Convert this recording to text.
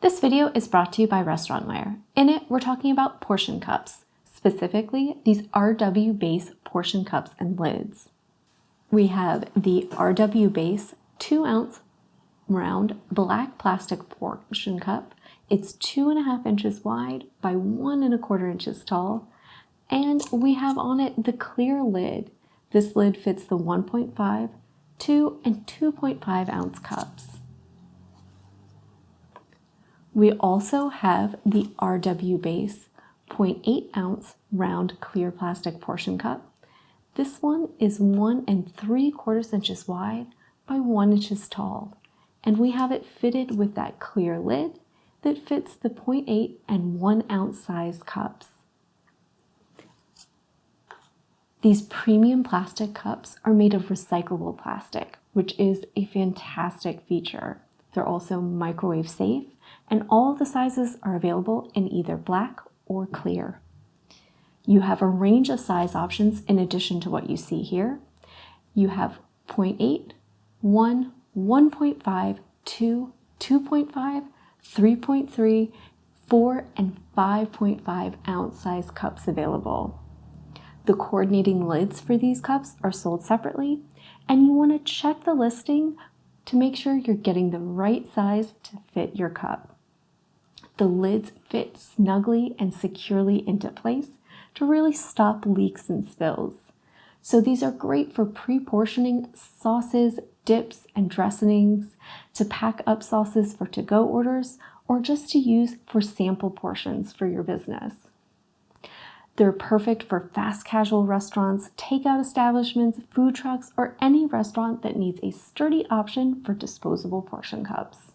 This video is brought to you by Restaurantware. In it, we're talking about portion cups, specifically these RW base portion cups and lids. We have the RW base 2-ounce round black plastic portion cup. It's 2.5 inches wide by 1.25 inches tall. And we have on it the clear lid. This lid fits the 1.5, 2, and 2.5 ounce cups. We also have the RW base 0.8 ounce round clear plastic portion cup. This one is 1.75 inches wide by 1 inches tall. And we have it fitted with that clear lid that fits the 0.8 and 1 ounce size cups. These premium plastic cups are made of recyclable plastic, which is a fantastic feature. They're also microwave safe, and all of the sizes are available in either black or clear. You have a range of size options in addition to what you see here. You have 0.8, 1, 1.5, 2, 2.5, 3.3, 4, and 5.5 ounce size cups available. The coordinating lids for these cups are sold separately, and you want to check the listing to make sure you're getting the right size to fit your cup. The lids fit snugly and securely into place to really stop leaks and spills. So these are great for pre-portioning sauces, dips, and dressings, to pack up sauces for to-go orders, or just to use for sample portions for your business. They're perfect for fast casual restaurants, takeout establishments, food trucks, or any restaurant that needs a sturdy option for disposable portion cups.